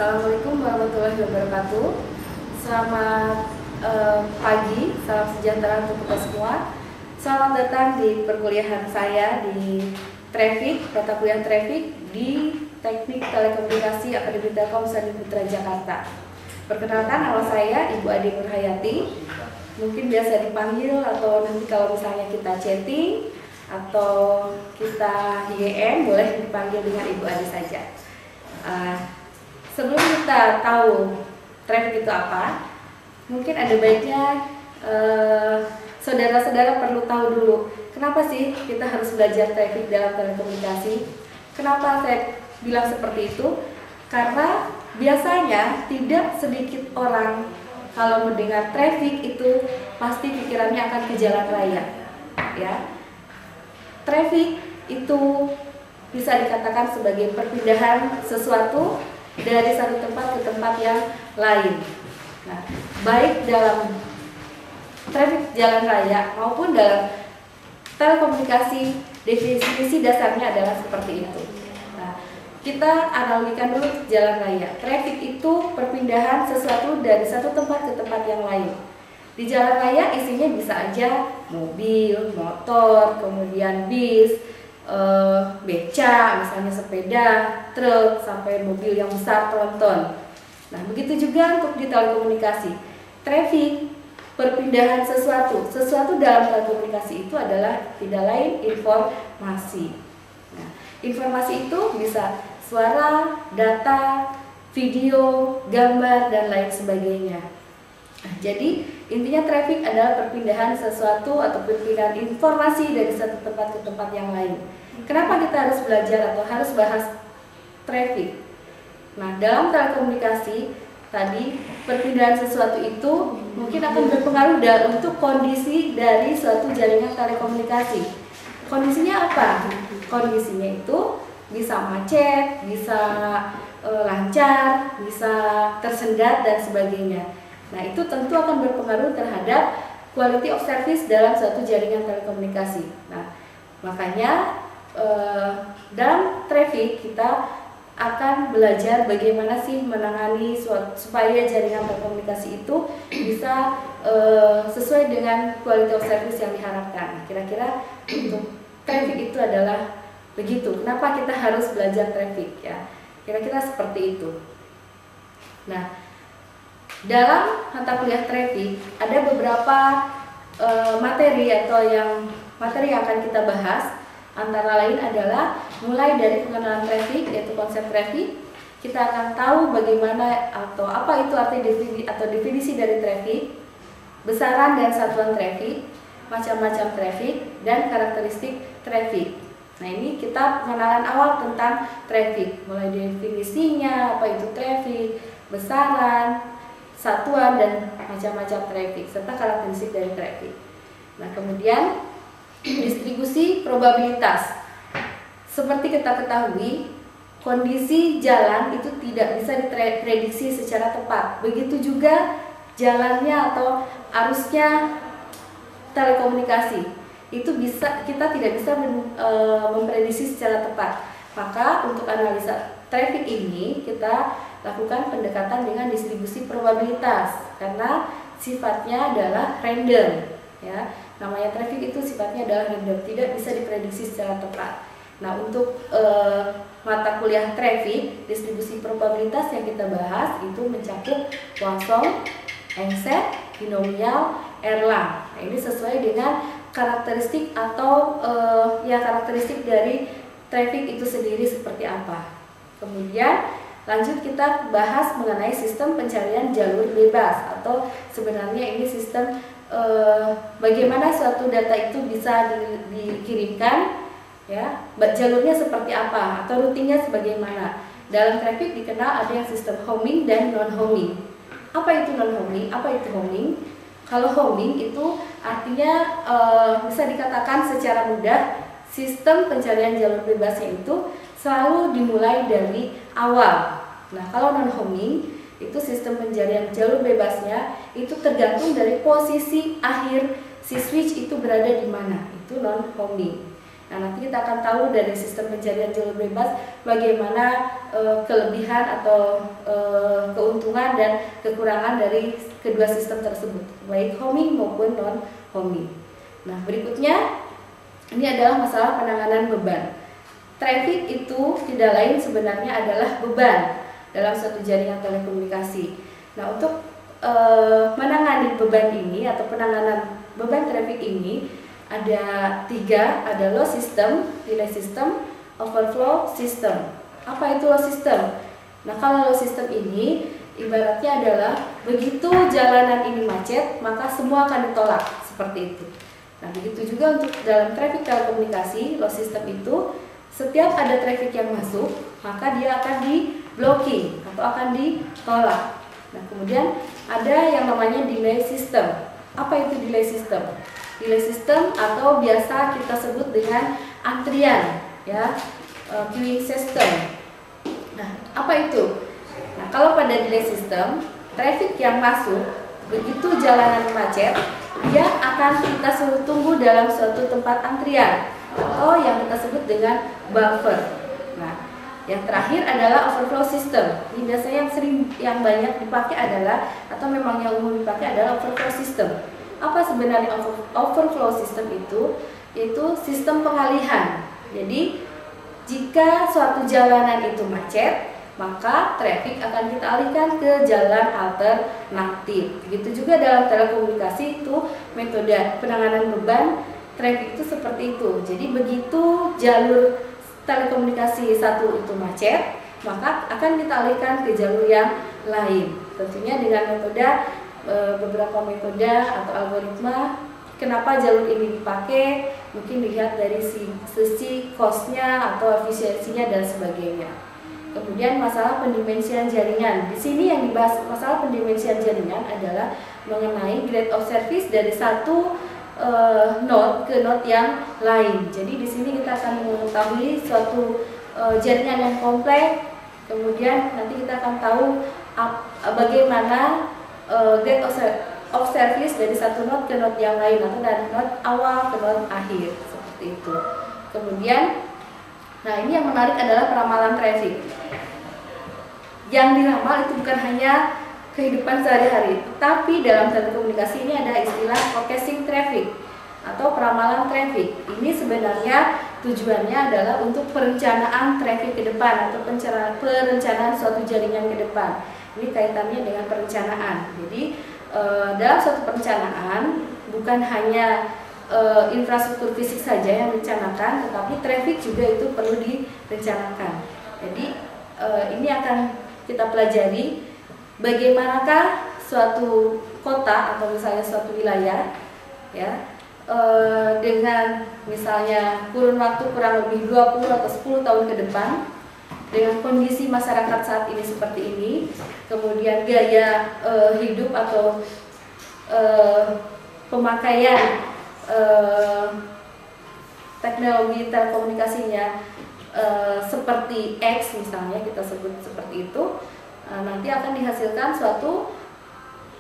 Assalamualaikum warahmatullahi wabarakatuh. Selamat pagi, salam sejahtera untuk kita semua. Selamat datang di perkuliahan saya di Traffic, mata kuliah Traffic di Teknik Telekomunikasi Akademi Telkom Sandi Putra Jakarta. Perkenalkan, nama saya Ibu Ade Nurhayati. Mungkin biasa dipanggil atau nanti kalau misalnya kita chatting atau kita YM boleh dipanggil dengan Ibu Ade saja. Sebelum kita tahu traffic itu apa, mungkin ada baiknya saudara-saudara perlu tahu dulu kenapa sih kita harus belajar traffic dalam telekomunikasi. Kenapa saya bilang seperti itu? Karena biasanya tidak sedikit orang kalau mendengar traffic itu pasti pikirannya akan ke jalan raya, ya. Traffic itu bisa dikatakan sebagai perpindahan sesuatu dari satu tempat ke tempat yang lain. Nah, baik dalam traffic jalan raya maupun dalam telekomunikasi, definisi dasarnya adalah seperti itu. Nah, kita analogikan dulu jalan raya. Traffic itu perpindahan sesuatu dari satu tempat ke tempat yang lain. Di jalan raya isinya bisa aja mobil, motor, kemudian bis, beca, misalnya sepeda, truk, sampai mobil yang besar tronton. Nah, begitu juga untuk di telekomunikasi. Traffic, perpindahan sesuatu dalam telekomunikasi itu adalah tidak lain informasi. Nah, informasi itu bisa suara, data, video, gambar, dan lain sebagainya. Nah, jadi intinya traffic adalah perpindahan sesuatu atau perpindahan informasi dari satu tempat ke tempat yang lain. Kenapa kita harus belajar atau harus bahas traffic? Nah, dalam telekomunikasi tadi perpindahan sesuatu itu mungkin akan berpengaruh untuk kondisi dari suatu jaringan telekomunikasi. Kondisinya apa? Kondisinya itu bisa macet, bisa lancar, bisa tersendat dan sebagainya. Nah, itu tentu akan berpengaruh terhadap quality of service dalam suatu jaringan telekomunikasi. Nah, makanya dalam traffic kita akan belajar bagaimana sih menangani supaya jaringan telekomunikasi itu bisa sesuai dengan quality of service yang diharapkan. Nah, kira-kira untuk traffic itu adalah begitu. Kenapa kita harus belajar traffic, ya? Kira-kira seperti itu. Nah, dalam mata kuliah traffic ada beberapa materi yang akan kita bahas. Antara lain adalah mulai dari pengenalan traffic, yaitu konsep traffic. Kita akan tahu bagaimana atau apa itu arti definisi dari traffic, besaran dan satuan traffic, macam-macam traffic, dan karakteristik traffic. Nah, ini kita pengenalan awal tentang traffic, mulai definisinya, apa itu traffic, besaran, satuan, dan macam-macam traffic, serta karakteristik dari traffic. Nah, kemudian distribusi probabilitas. Seperti kita ketahui, kondisi jalan itu tidak bisa diprediksi secara tepat. Begitu juga jalannya atau arusnya telekomunikasi. Itu kita tidak bisa memprediksi secara tepat. Maka untuk analisa traffic ini kita lakukan pendekatan dengan distribusi probabilitas karena sifatnya adalah random, ya. Namanya traffic itu sifatnya adalah random, tidak bisa diprediksi secara tepat. Nah, untuk mata kuliah traffic, distribusi probabilitas yang kita bahas itu mencakup Poisson, Engset, binomial, Erlang. Nah, ini sesuai dengan karakteristik atau karakteristik dari traffic itu sendiri seperti apa. Kemudian lanjut kita bahas mengenai sistem pencarian jalur bebas, atau sebenarnya ini sistem bagaimana suatu data itu bisa dikirimkan, ya, jalurnya seperti apa atau rutinnya sebagaimana. Dalam traffic dikenal ada yang sistem homing dan non homing. Apa itu non homing? Apa itu homing? Kalau homing itu artinya bisa dikatakan secara mudah sistem pencarian jalur bebasnya itu selalu dimulai dari awal. Nah, kalau non homing itu sistem pencarian jalur bebasnya itu tergantung dari posisi akhir si switch itu berada di mana. Itu non homing. Nah, nanti kita akan tahu dari sistem pencarian jalur bebas bagaimana kelebihan atau keuntungan dan kekurangan dari kedua sistem tersebut, baik homing maupun non-homing. Nah, berikutnya ini adalah masalah penanganan beban. Traffic itu tidak lain sebenarnya adalah beban dalam suatu jaringan telekomunikasi. Nah, untuk menangani beban ini atau penanganan beban traffic ini ada 3, ada load system, delay system, overflow system. Apa itu load system? Nah, kalau load system ini ibaratnya adalah begitu jalanan ini macet, maka semua akan ditolak, seperti itu. Nah, begitu juga untuk dalam traffic telekomunikasi, load system itu setiap ada traffic yang masuk, maka dia akan di blocking atau akan ditolak. Nah, kemudian ada yang namanya delay system. Apa itu delay system? Delay system atau biasa kita sebut dengan antrian, ya, queuing system. Nah, apa itu? Nah, kalau pada delay system, traffic yang masuk begitu jalanan macet, dia akan kita suruh tunggu dalam suatu tempat antrian atau yang kita sebut dengan buffer. Nah, yang terakhir adalah overflow system. Ini biasanya yang banyak dipakai adalah atau memang yang umum dipakai adalah overflow system. Apa sebenarnya overflow system itu? Yaitu sistem pengalihan. Jadi jika suatu jalanan itu macet, maka traffic akan kita alihkan ke jalan alternatif. Begitu juga dalam telekomunikasi itu metode penanganan beban traffic itu seperti itu. Jadi begitu jalur telekomunikasi satu itu macet, maka akan kita alihkan ke jalur yang lain. Tentunya dengan metode beberapa metode atau algoritma. Kenapa jalur ini dipakai? Mungkin dilihat dari sisi cost-nya atau efisiensinya dan sebagainya. Kemudian masalah pendimensian jaringan. Di sini yang dibahas masalah pendimensian jaringan adalah mengenai grade of service dari satu node ke node yang lain. Jadi di sini kita akan mengetahui suatu jaringan yang kompleks. Kemudian nanti kita akan tahu bagaimana grade of service dari satu node ke node yang lain atau dari node awal ke node akhir, seperti itu. Kemudian, nah ini yang menarik adalah peramalan traffic. Yang diramal itu bukan hanya kehidupan sehari-hari, tapi dalam telekomunikasi ini ada istilah forecasting traffic atau peramalan traffic. Ini sebenarnya tujuannya adalah untuk perencanaan traffic ke depan atau perencanaan suatu jaringan ke depan. Ini kaitannya dengan perencanaan. Jadi dalam suatu perencanaan bukan hanya infrastruktur fisik saja yang direncanakan, tetapi traffic juga itu perlu direncanakan. Jadi ini akan kita pelajari bagaimanakah suatu kota atau misalnya suatu wilayah, ya, dengan misalnya kurun waktu kurang lebih 20 atau 10 tahun ke depan, dengan kondisi masyarakat saat ini seperti ini, kemudian gaya hidup atau pemakaian teknologi telekomunikasinya seperti X misalnya, kita sebut seperti itu, nanti akan dihasilkan suatu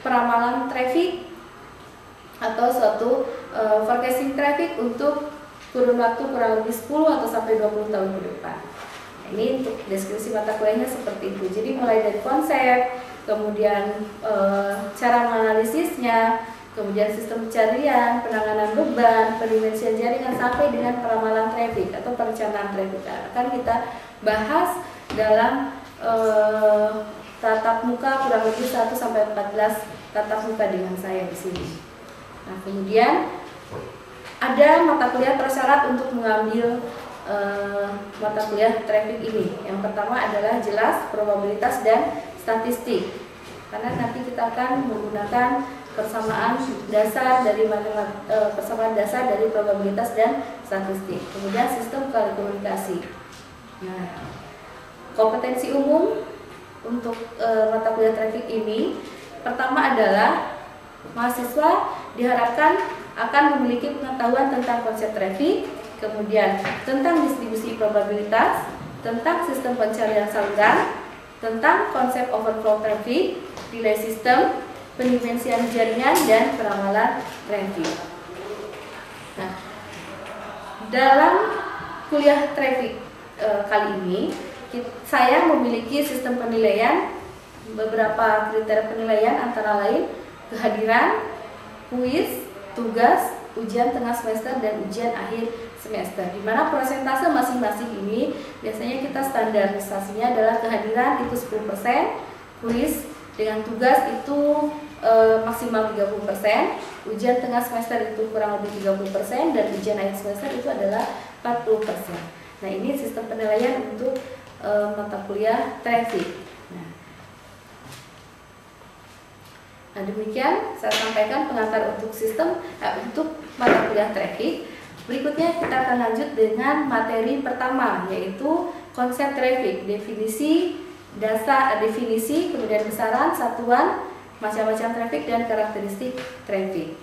peramalan traffic atau suatu forecasting traffic untuk kurun waktu kurang lebih 10 atau sampai 20 tahun ke depan. Ini untuk deskripsi mata kuliahnya seperti itu. Jadi mulai dari konsep, kemudian cara menganalisisnya, kemudian sistem pencarian, penanganan beban, pendimensian jaringan, sampai dengan peramalan traffic atau perencanaan traffic akan kita bahas dalam tatap muka kurang lebih 1 sampai 14 tatap muka dengan saya di sini. Nah, kemudian ada mata kuliah persyarat untuk mengambil mata kuliah traffic ini. Yang pertama adalah jelas, probabilitas, dan statistik. Karena nanti kita akan menggunakan persamaan dasar dari persamaan dasar dari probabilitas dan statistik. Kemudian sistem telekomunikasi. Nah, kompetensi umum untuk mata kuliah traffic ini pertama adalah mahasiswa diharapkan akan memiliki pengetahuan tentang konsep traffic, kemudian tentang distribusi probabilitas, tentang sistem pencarian saluran, tentang konsep overflow traffic, delay system, pendimensian jaringan, dan peramalan traffic. Nah, Dalam kuliah traffic kali ini, saya memiliki sistem penilaian, beberapa kriteria penilaian antara lain kehadiran, kuis, tugas, ujian tengah semester, dan ujian akhir semester. Di mana persentase masing-masing ini biasanya kita standarisasinya adalah kehadiran itu 10%, kuis dengan tugas itu maksimal 30%, ujian tengah semester itu kurang lebih 30%, dan ujian akhir semester itu adalah 40%. Nah, ini sistem penilaian untuk mata kuliah traffic. Nah, demikian saya sampaikan pengantar untuk untuk mata kuliah traffic. Berikutnya kita akan lanjut dengan materi pertama, yaitu konsep traffic, definisi, dasar, kemudian besaran, satuan, macam-macam traffic, dan karakteristik traffic.